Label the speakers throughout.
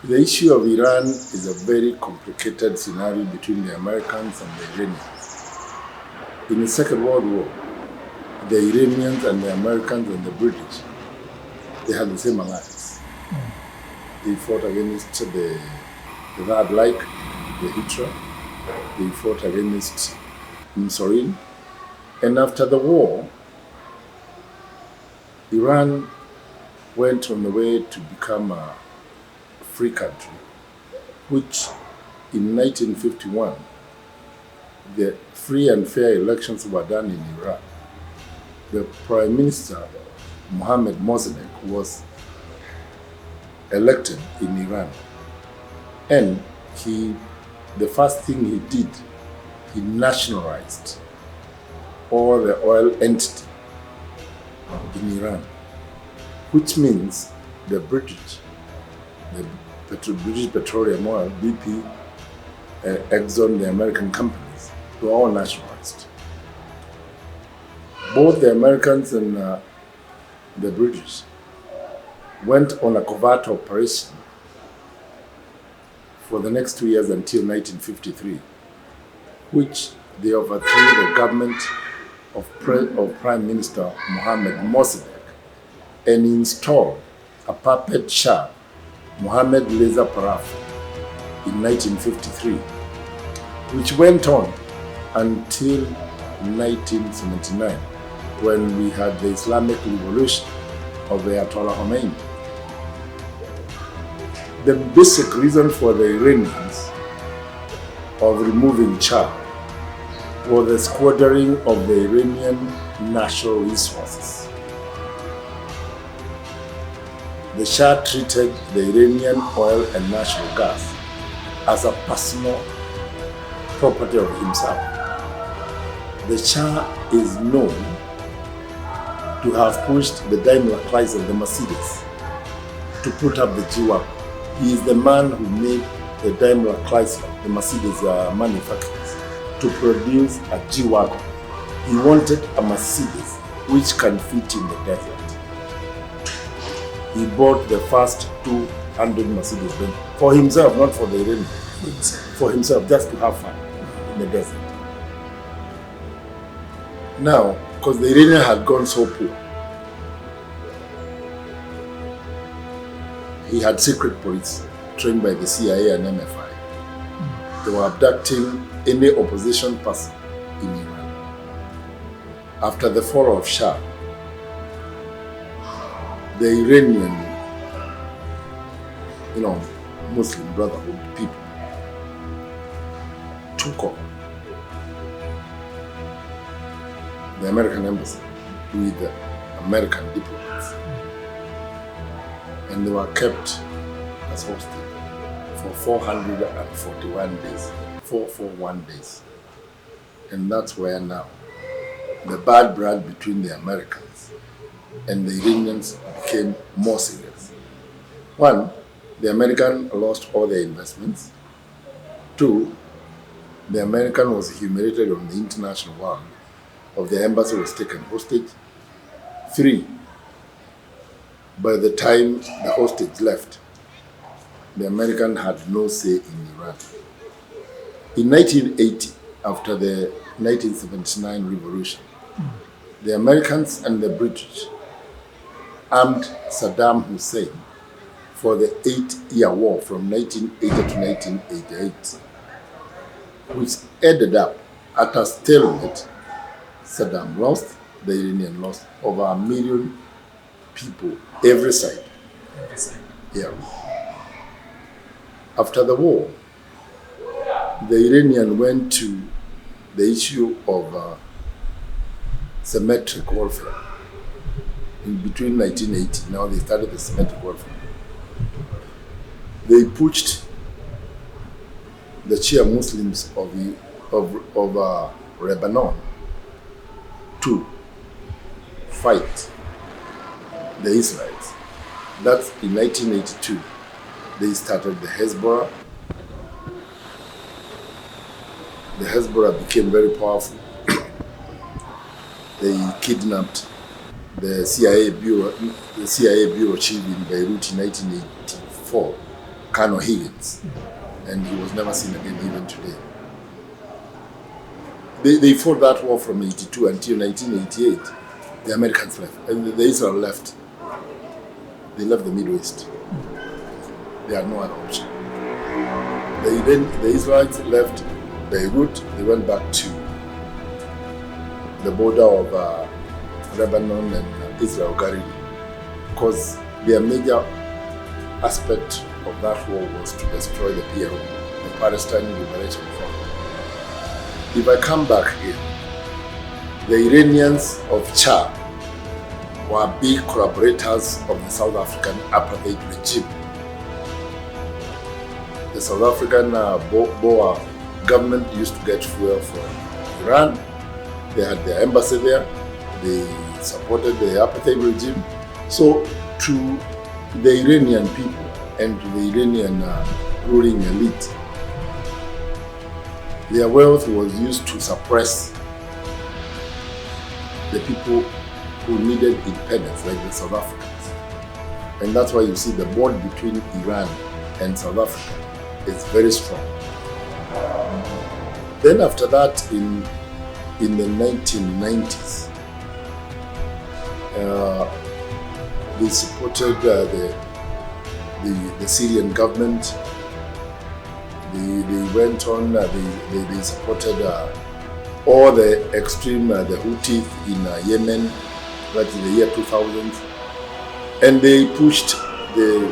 Speaker 1: The issue of Iran is a very complicated scenario between the Americans and the Iranians. In the Second World War, the Iranians and the Americans and the British, they had the same alliance. They fought against the Third Reich, the Hitler. They fought against Mussolini. And after the war, Iran went on the way to become a free country, which in 1951, the free and fair elections were done in Iran. The Prime Minister, Mohammad Mossadegh, was elected in Iran. And the first thing he did, he nationalized all the oil entity in Iran, which means the British, British Petroleum Oil, BP, Exxon, the American companies, were all nationalized. Both the Americans and the British went on a covert operation for the next 2 years until 1953, which they overthrew the government of Prime Minister Mohammad Mossadegh and installed a puppet Shah, Mohammad Reza Pahlavi, in 1953, which went on until 1979, when we had the Islamic Revolution of the Ayatollah Khomeini. The basic reason for the Iranians of removing Shah was the squandering of the Iranian national resources. The Shah treated the Iranian oil and natural gas as a personal property of himself. The Shah is known to have pushed the Daimler Chrysler, the Mercedes, to put up the G-Wagon. He is the man who made the Daimler Chrysler, the Mercedes manufacturers, to produce a G-Wagon. He wanted a Mercedes which can fit in the desert. He bought the first 200 Mercedes-Benz for himself, not for the Iranians, for himself, just to have fun in the desert. Now, because the Iranian had gone so poor, he had secret police trained by the CIA and MFI. They were abducting any opposition person in Iran. After the fall of Shah, the Iranian, Muslim Brotherhood people took over the American embassy with the American diplomats, and they were kept as hostage for 441 days, 441 days. And that's where now the bad blood between the Americans and the Iranians became more serious. One, the American lost all their investments. Two, the American was humiliated on the international world of the embassy was taken hostage. Three, by the time the hostage left, the American had no say in Iran. In 1980, after the 1979 revolution, the Americans and the British armed Saddam Hussein for the 8-year war from 1980 to 1988, which ended up at a stalemate. Saddam lost, the Iranian lost over 1 million people every side. Yeah. After the war, the Iranian went to the issue of symmetric warfare. In between 1980, now they started the symmetric warfare. They pushed the Shia Muslims of Lebanon to fight the Israelis. That's in 1982. They started the Hezbollah. The Hezbollah became very powerful. They kidnapped the CIA bureau chief in Beirut in 1984, Colonel Higgins, and he was never seen again even today. They fought that war from 82 until 1988. The Americans left, and the Israel left. They left the Middle East. They had no other option. The Israelites left Beirut. They went back to the border of Lebanon and Israel, Galilee, because their major aspect of that war was to destroy the PLO, the Palestine Liberation Front. If I come back here, the Iranians of Shah were big collaborators of the South African apartheid regime. The South African Boer government used to get fuel from Iran. They had their embassy there. They supported the apartheid regime. So to the Iranian people and to the Iranian ruling elite, their wealth was used to suppress the people who needed independence, like the South Africans. And that's why you see the bond between Iran and South Africa is very strong. Then after that, in the 1990s, they supported the Syrian government. They went on, they supported all the extreme, the Houthis in Yemen, right in the year 2000. And they pushed the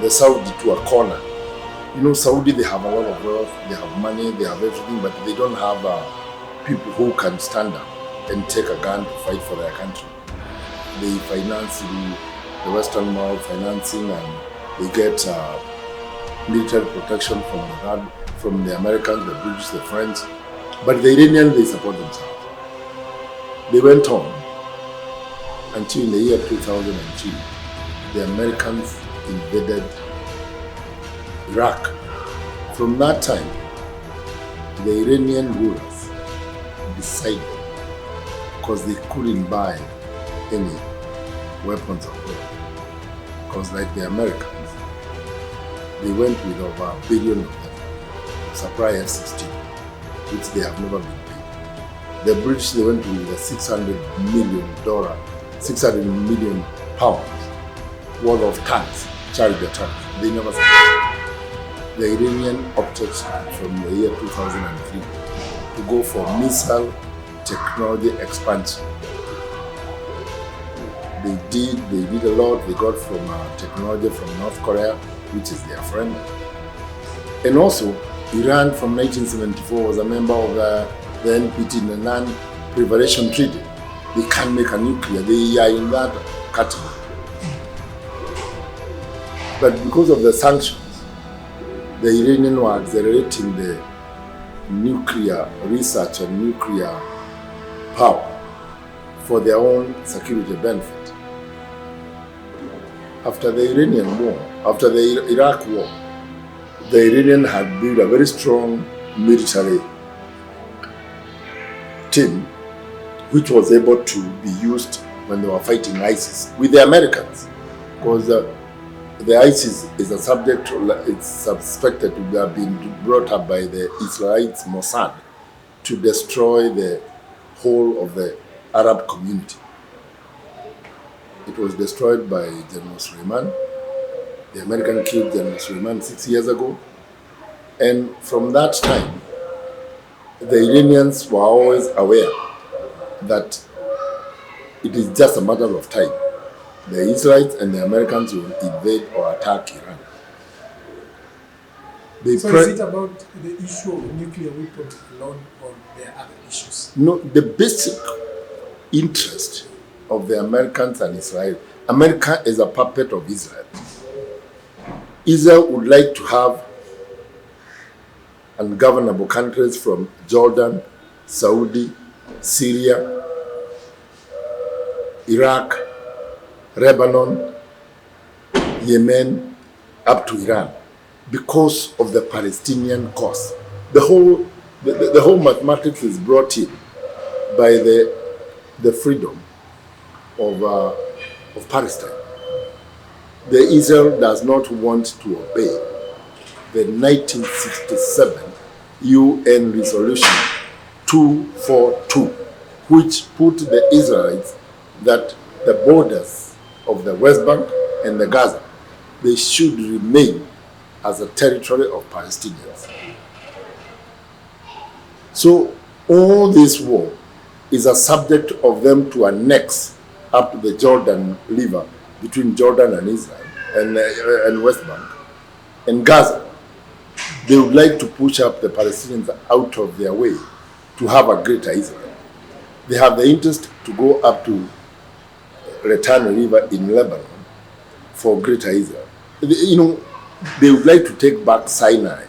Speaker 1: Saudi to a corner. You know, Saudi, they have a lot of wealth, they have money, they have everything, but they don't have people who can stand up and take a gun to fight for their country. They finance the Western world financing, and they get military protection from the Americans, the British, the French. But the Iranians, they support themselves. They went on until in the year 2002, the Americans invaded Iraq. From that time, the Iranian rulers decided, because they couldn't buy any weapons of war, because like the Americans, they went with over 1 billion of them, supply F-16, which they have never been paid. The British, they went with a $600 million worth of tanks, Charger tanks. They never supplied. The Iranian opted from the year 2003 to go for missile technology expansion. They did a lot. They got from technology from North Korea, which is their friend. And also, Iran from 1974 was a member of the NPT, the Non-Proliferation Treaty. They can't make a nuclear. They are in that category. But because of the sanctions, the Iranians were accelerating the nuclear research and nuclear power for their own security benefit. After the Iranian war, after the Iraq war, the Iranians had built a very strong military team which was able to be used when they were fighting ISIS with the Americans, because the ISIS is a subject, it's suspected to have been brought up by the Israelites Mossad to destroy the whole of the Arab community. It was destroyed by General Suleiman. The American killed General Suleiman 6 years ago. And from that time, the Iranians were always aware that it is just a matter of time. The Israelites and the Americans will invade or attack Iran.
Speaker 2: So is it about the issue of nuclear weapons alone, or there are other issues?
Speaker 1: No, the basic interest of the Americans and Israel, America is a puppet of Israel. Israel would like to have ungovernable countries from Jordan, Saudi, Syria, Iraq, Lebanon, Yemen, up to Iran, because of the Palestinian cause. The whole mathematics is brought in by the freedom of Palestine. the Israel does not want to obey the 1967 UN resolution 242, which put the Israelites that the borders of the West Bank and the Gaza, they should remain as a territory of Palestinians. So all this war is a subject of them to annex up to the Jordan River between Jordan and Israel and West Bank and Gaza. They would like to push up the Palestinians out of their way to have a greater Israel. They have the interest to go up to Litani River in Lebanon for greater Israel. They would like to take back Sinai,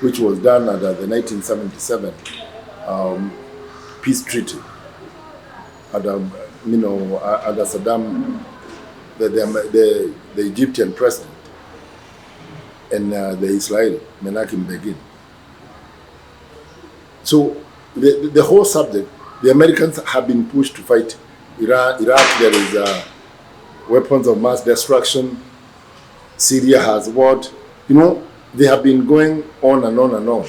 Speaker 1: which was done under the 1977 peace treaty under Saddam, the Egyptian president, and the Israeli, Menachem Begin. So the whole subject, the Americans have been pushed to fight Iraq. There is weapons of mass destruction. Syria has what? They have been going on and on and on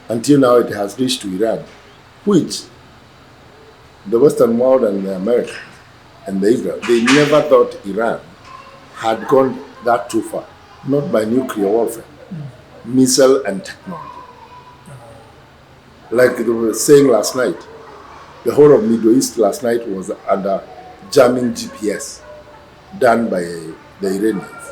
Speaker 1: until now it has reached to Iran, which the Western world and the Americans and the Israel, they never thought Iran had gone that too far, not by nuclear warfare, missile and technology. Like they were saying last night, the whole of Middle East last night was under jamming GPS done by the Iranians.